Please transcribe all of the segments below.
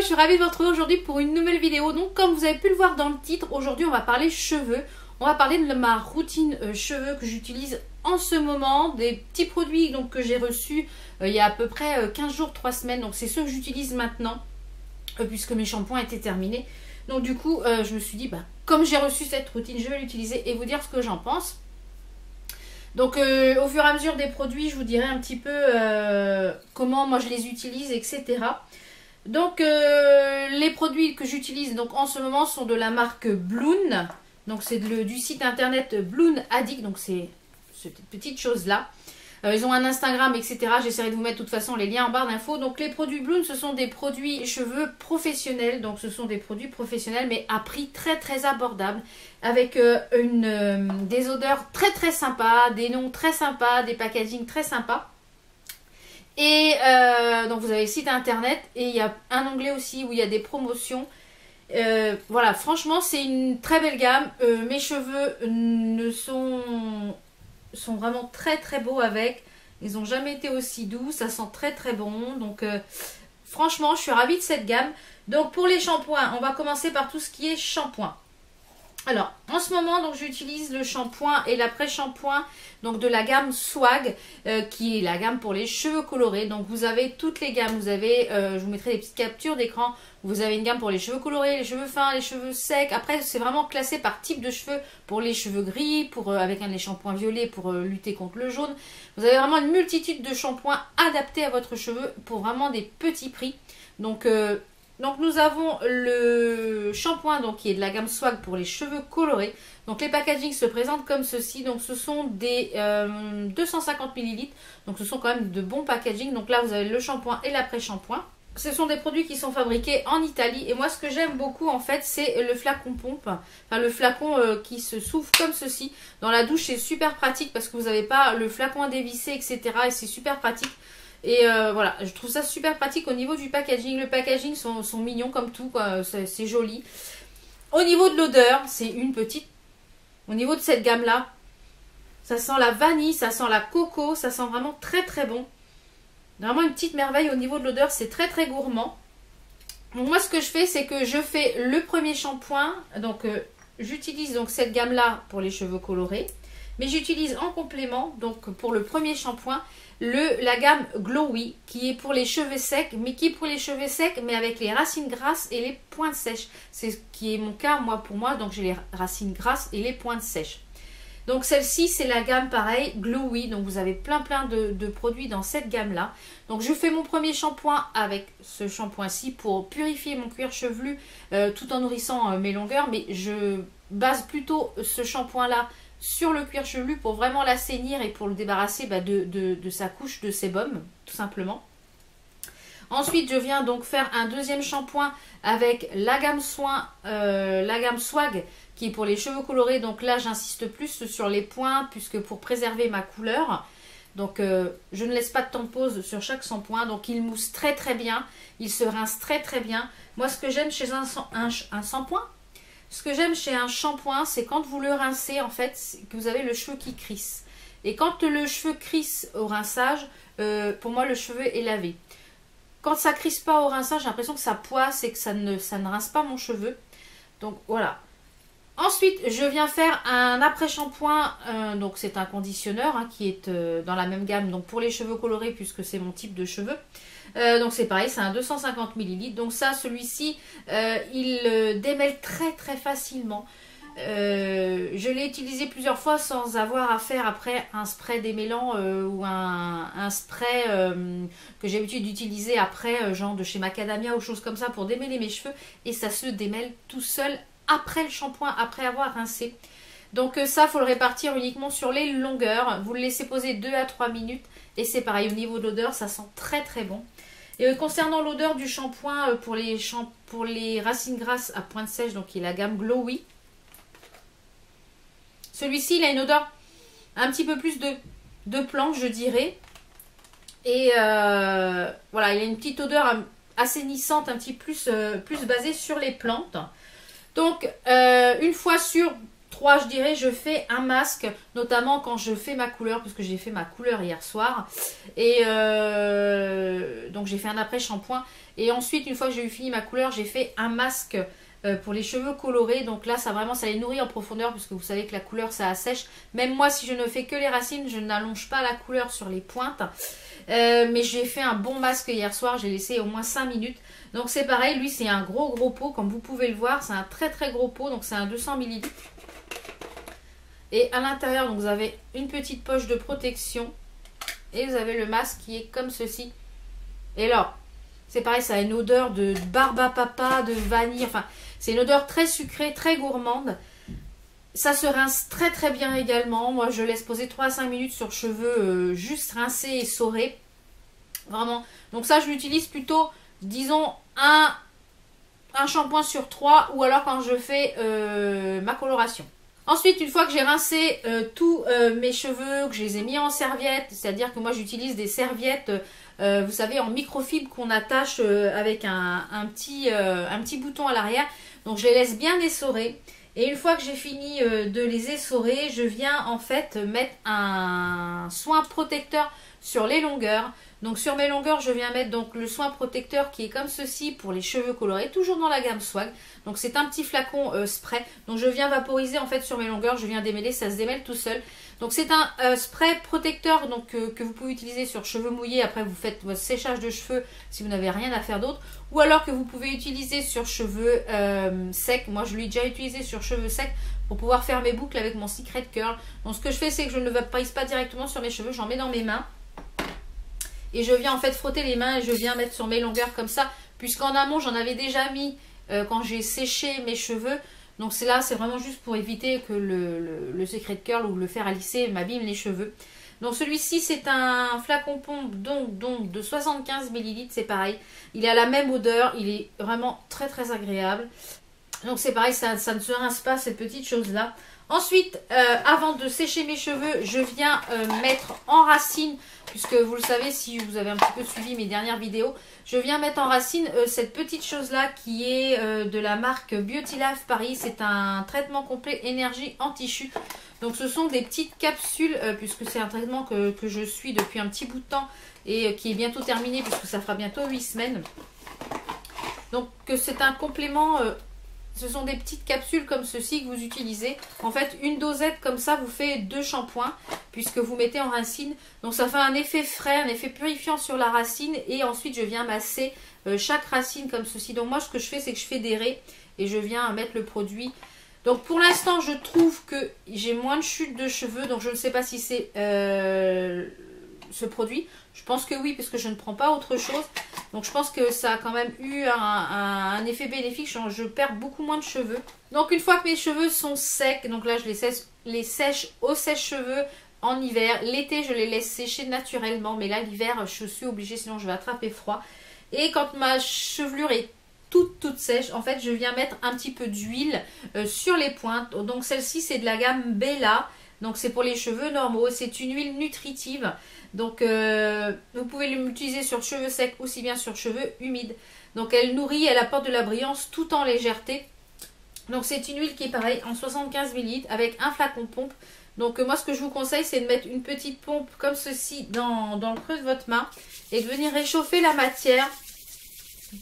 suis ravie de vous retrouver aujourd'hui pour une nouvelle vidéo. Donc comme vous avez pu le voir dans le titre, aujourd'hui on va parler cheveux. On va parler de ma routine cheveux que j'utilise en ce moment. Des petits produits donc, que j'ai reçus il y a à peu près 15 jours, 3 semaines. Donc c'est ceux que j'utilise maintenant puisque mes shampoings étaient terminés. Donc du coup je me suis dit, comme j'ai reçu cette routine, je vais l'utiliser et vous dire ce que j'en pense. Donc au fur et à mesure des produits, je vous dirai un petit peu comment moi je les utilise, etc. Donc les produits que j'utilise donc en ce moment sont de la marque Bloon. Donc c'est du site internet Bloon Addict. Donc c'est cette petite chose là. Ils ont un Instagram, etc. J'essaierai de vous mettre de toute façon les liens en barre d'infos. Donc les produits Bloon, ce sont des produits cheveux professionnels. Donc ce sont des produits professionnels mais à prix très très abordable. Avec des odeurs très très sympas, des noms très sympas, des packaging très sympas. Et donc vous avez le site internet et il y a un onglet aussi où il y a des promotions. Voilà, franchement c'est une très belle gamme. Mes cheveux sont vraiment très très beaux avec. Ils n'ont jamais été aussi doux, ça sent très très bon. Donc franchement je suis ravie de cette gamme. Donc pour les shampoings, on va commencer par tout ce qui est shampoing. Alors, en ce moment, donc j'utilise le shampoing et l'après-shampoing donc de la gamme Swag, qui est la gamme pour les cheveux colorés. Donc, vous avez toutes les gammes. Vous avez, je vous mettrai des petites captures d'écran. Vous avez une gamme pour les cheveux colorés, les cheveux fins, les cheveux secs. Après, c'est vraiment classé par type de cheveux pour les cheveux gris, avec des shampoings violets pour lutter contre le jaune. Vous avez vraiment une multitude de shampoings adaptés à votre cheveu pour vraiment des petits prix. Donc nous avons le shampoing qui est de la gamme Swag pour les cheveux colorés. Donc les packagings se présentent comme ceci. Donc ce sont des 250 ml. Donc ce sont quand même de bons packaging. Donc là vous avez le shampoing et l'après-shampoing. Ce sont des produits qui sont fabriqués en Italie. Et moi ce que j'aime beaucoup en fait c'est le flacon pompe. Enfin le flacon qui se s'ouvre comme ceci. Dans la douche c'est super pratique parce que vous n'avez pas le flacon à dévisser, etc. Et c'est super pratique. Et voilà, je trouve ça super pratique au niveau du packaging. Le packaging sont mignons comme tout, c'est joli. Au niveau de l'odeur, c'est une petite. Au niveau de cette gamme-là, ça sent la vanille, ça sent la coco, ça sent vraiment très très bon. Vraiment une petite merveille au niveau de l'odeur, c'est très très gourmand. Donc moi ce que je fais, c'est que je fais le premier shampoing. Donc j'utilise donc cette gamme-là pour les cheveux colorés. Mais j'utilise en complément, donc pour le premier shampoing, la gamme Glowy, qui est pour les cheveux secs, mais avec les racines grasses et les pointes sèches. C'est ce qui est mon cas, pour moi, donc j'ai les racines grasses et les pointes sèches. Donc celle-ci, c'est la gamme pareil, Glowy, donc vous avez plein de produits dans cette gamme-là. Donc je fais mon premier shampoing avec ce shampoing-ci pour purifier mon cuir chevelu tout en nourrissant mes longueurs, mais je base plutôt ce shampoing-là sur le cuir chevelu pour vraiment l'assainir et pour le débarrasser de sa couche de sébum, tout simplement. Ensuite, je viens donc faire un deuxième shampoing avec la gamme la gamme Swag, qui est pour les cheveux colorés. Donc là, j'insiste plus sur les points, puisque pour préserver ma couleur. Donc, je ne laisse pas de temps de pause sur chaque shampoing. Donc, il mousse très très bien. Il se rince très très bien. Moi, ce que j'aime chez un shampoing, ce que j'aime chez un shampoing, c'est quand vous le rincez, en fait, que vous avez le cheveu qui crisse. Et quand le cheveu crisse au rinçage, pour moi, le cheveu est lavé. Quand ça crisse pas au rinçage, j'ai l'impression que ça poisse et que ça ne rince pas mon cheveu. Donc, voilà. Ensuite, je viens faire un après-shampoing. Donc, c'est un conditionneur qui est dans la même gamme. Donc, pour les cheveux colorés, puisque c'est mon type de cheveux. Donc c'est pareil, c'est un 250 ml. Donc ça, celui-ci, il démêle très très facilement. Je l'ai utilisé plusieurs fois sans avoir à faire après un spray démêlant ou un spray que j'ai l'habitude d'utiliser après, genre de chez Macadamia ou choses comme ça pour démêler mes cheveux. Et ça se démêle tout seul après le shampoing, après avoir rincé. Donc ça, il faut le répartir uniquement sur les longueurs. Vous le laissez poser 2 à 3 minutes. Et c'est pareil, au niveau de l'odeur, ça sent très très bon. Et concernant l'odeur du shampoing pour les racines grasses à pointe sèche, donc qui est la gamme Glowy. Celui-ci, il a une odeur un petit peu plus de plantes, je dirais. Et voilà, il a une petite odeur assainissante, un petit plus basée sur les plantes. Donc, une fois sur 3, je dirais, je fais un masque, notamment quand je fais ma couleur, parce que j'ai fait ma couleur hier soir. Et donc j'ai fait un après-shampoing. Et ensuite, une fois que j'ai eu fini ma couleur, j'ai fait un masque pour les cheveux colorés. Donc là, ça vraiment, ça les nourrit en profondeur, parce que vous savez que la couleur, ça assèche. Même moi, si je ne fais que les racines, je n'allonge pas la couleur sur les pointes. Mais j'ai fait un bon masque hier soir, j'ai laissé au moins 5 minutes. Donc c'est pareil, lui c'est un gros pot, comme vous pouvez le voir, c'est un très gros pot, donc c'est un 200 ml. Et à l'intérieur, donc vous avez une petite poche de protection. Et vous avez le masque qui est comme ceci. Et alors, c'est pareil, ça a une odeur de barbe à papa, de vanille. Enfin, c'est une odeur très sucrée, très gourmande. Ça se rince très bien également. Moi, je laisse poser 3 à 5 minutes sur cheveux juste rincés et saurés. Vraiment. Donc ça, je l'utilise plutôt, disons, un shampoing sur 3 ou alors quand je fais ma coloration. Ensuite, une fois que j'ai rincé tous mes cheveux, que je les ai mis en serviette, c'est-à-dire que moi j'utilise des serviettes, vous savez, en microfibre qu'on attache avec un petit bouton à l'arrière. Donc je les laisse bien essorer. Et une fois que j'ai fini de les essorer, je viens en fait mettre un soin protecteur sur les longueurs. Donc sur mes longueurs, je viens mettre donc le soin protecteur qui est comme ceci pour les cheveux colorés, toujours dans la gamme Swag. Donc c'est un petit flacon spray. Donc je viens vaporiser en fait sur mes longueurs, je viens démêler, ça se démêle tout seul. Donc c'est un spray protecteur donc, que vous pouvez utiliser sur cheveux mouillés. Après vous faites votre séchage de cheveux si vous n'avez rien à faire d'autre. Ou alors que vous pouvez utiliser sur cheveux secs. Moi je l'ai déjà utilisé sur cheveux secs pour pouvoir faire mes boucles avec mon Secret Curl. Donc ce que je fais c'est que je ne vaporise pas directement sur mes cheveux, j'en mets dans mes mains. Et je viens en fait frotter les mains et je viens mettre sur mes longueurs comme ça. Puisqu'en amont j'en avais déjà mis quand j'ai séché mes cheveux. Donc c'est là, c'est vraiment juste pour éviter que le Secret Curl ou le fer à lisser m'abîme les cheveux. Donc celui-ci c'est un flacon pompe donc de 75 ml, c'est pareil. Il a la même odeur, il est vraiment très agréable. Donc c'est pareil, ça ne se rince pas cette petite chose là. Ensuite, avant de sécher mes cheveux, je viens mettre en racine, puisque vous le savez si vous avez un petit peu suivi mes dernières vidéos, je viens mettre en racine cette petite chose là qui est de la marque Beauty Life Paris. C'est un traitement complet énergie anti-chute. Donc ce sont des petites capsules, puisque c'est un traitement que je suis depuis un petit bout de temps et qui est bientôt terminé puisque ça fera bientôt 8 semaines. Donc c'est un complément... ce sont des petites capsules comme ceci que vous utilisez. En fait, une dosette comme ça vous fait 2 shampoings puisque vous mettez en racine. Donc ça fait un effet frais, un effet purifiant sur la racine. Et ensuite, je viens masser chaque racine comme ceci. Donc moi, ce que je fais, c'est que je fais des raies et je viens mettre le produit. Donc pour l'instant, je trouve que j'ai moins de chute de cheveux. Donc je ne sais pas si c'est ce produit. Je pense que oui, parce que je ne prends pas autre chose. Donc je pense que ça a quand même eu un effet bénéfique. Je perds beaucoup moins de cheveux. Donc une fois que mes cheveux sont secs, donc là je les sèche au sèche-cheveux en hiver. L'été je les laisse sécher naturellement. Mais là l'hiver je suis obligée, sinon je vais attraper froid. Et quand ma chevelure est toute sèche, en fait je viens mettre un petit peu d'huile sur les pointes. Donc celle-ci c'est de la gamme Bella. Donc c'est pour les cheveux normaux. C'est une huile nutritive. Donc vous pouvez l'utiliser sur cheveux secs aussi bien sur cheveux humides. Donc elle nourrit, elle apporte de la brillance tout en légèreté. Donc c'est une huile qui est pareil en 75 ml avec un flacon pompe. Donc moi ce que je vous conseille c'est de mettre une petite pompe comme ceci dans le creux de votre main. Et de venir réchauffer la matière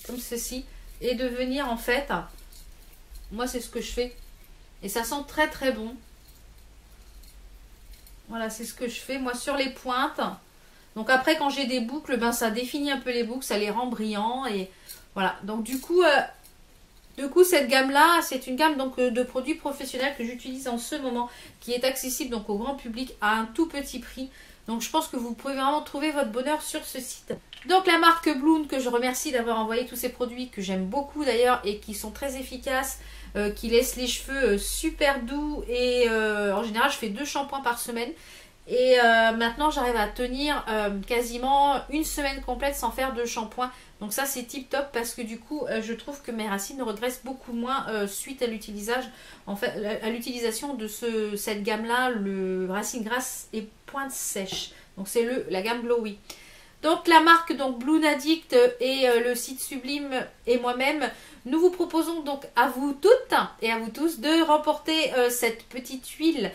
comme ceci. Et de venir en fait, moi c'est ce que je fais. Et ça sent très bon. Voilà, c'est ce que je fais moi sur les pointes. Donc après quand j'ai des boucles, ben ça définit un peu les boucles, ça les rend brillants et voilà. Donc du coup cette gamme là, c'est une gamme donc de produits professionnels que j'utilise en ce moment, qui est accessible donc au grand public à un tout petit prix. Donc je pense que vous pouvez vraiment trouver votre bonheur sur ce site. Donc la marque Bloom, que je remercie d'avoir envoyé tous ces produits que j'aime beaucoup d'ailleurs et qui sont très efficaces, qui laissent les cheveux super doux et en général je fais 2 shampoings par semaine. Et maintenant j'arrive à tenir quasiment une semaine complète sans faire de shampoing. Donc ça c'est tip top parce que du coup je trouve que mes racines regressent beaucoup moins suite à l'utilisation de cette gamme là, le racine grasse et pointe sèche. Donc c'est la gamme Glowy. Donc la marque donc Blue Nadict et le site Sublime et moi-même, nous vous proposons donc à vous toutes et à vous tous de remporter cette petite huile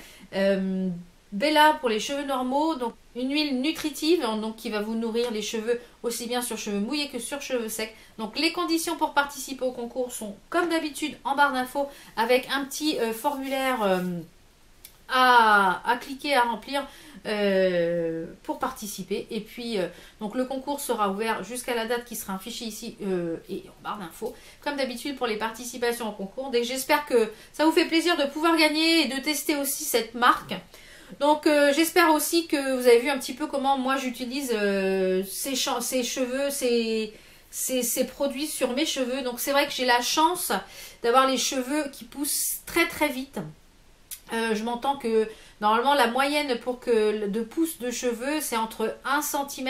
Bella pour les cheveux normaux, donc une huile nutritive donc qui va vous nourrir les cheveux aussi bien sur cheveux mouillés que sur cheveux secs. Donc les conditions pour participer au concours sont comme d'habitude en barre d'infos avec un petit formulaire à cliquer, à remplir pour participer. Et puis donc le concours sera ouvert jusqu'à la date qui sera affichée ici et en barre d'infos comme d'habitude pour les participations au concours. Donc j'espère que ça vous fait plaisir de pouvoir gagner et de tester aussi cette marque. Donc j'espère aussi que vous avez vu un petit peu comment moi j'utilise ces cheveux, ces produits sur mes cheveux. Donc c'est vrai que j'ai la chance d'avoir les cheveux qui poussent très très vite. Je m'entends que normalement la moyenne pour que de pousse de cheveux c'est entre 1 cm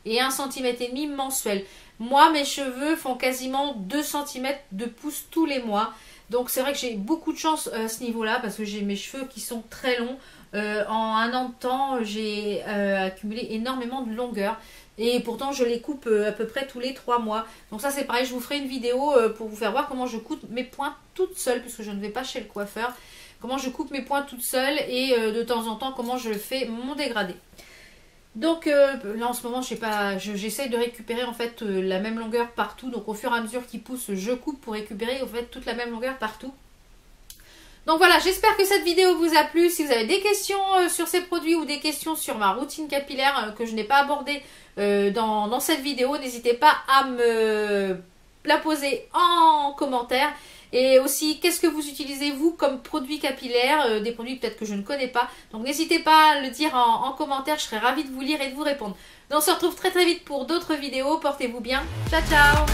et 1,5 cm mensuel. Moi mes cheveux font quasiment 2 cm de pousse tous les mois. Donc c'est vrai que j'ai beaucoup de chance à ce niveau-là parce que j'ai mes cheveux qui sont très longs. En un an de temps, j'ai accumulé énormément de longueur. Et pourtant, je les coupe à peu près tous les 3 mois. Donc ça, c'est pareil. Je vous ferai une vidéo pour vous faire voir comment je coupe mes pointes toute seule, puisque je ne vais pas chez le coiffeur. Comment je coupe mes pointes toute seule et de temps en temps, comment je fais mon dégradé. Donc là, en ce moment, j'essaye de récupérer en fait la même longueur partout. Donc au fur et à mesure qu'ils poussent, je coupe pour récupérer en fait toute la même longueur partout. Donc voilà, j'espère que cette vidéo vous a plu. Si vous avez des questions sur ces produits ou des questions sur ma routine capillaire que je n'ai pas abordée dans cette vidéo, n'hésitez pas à me la poser en commentaire. Et aussi, qu'est-ce que vous utilisez vous comme produits capillaires, des produits peut-être que je ne connais pas. Donc n'hésitez pas à le dire en commentaire, je serai ravie de vous lire et de vous répondre. Donc on se retrouve très très vite pour d'autres vidéos, portez-vous bien, ciao ciao.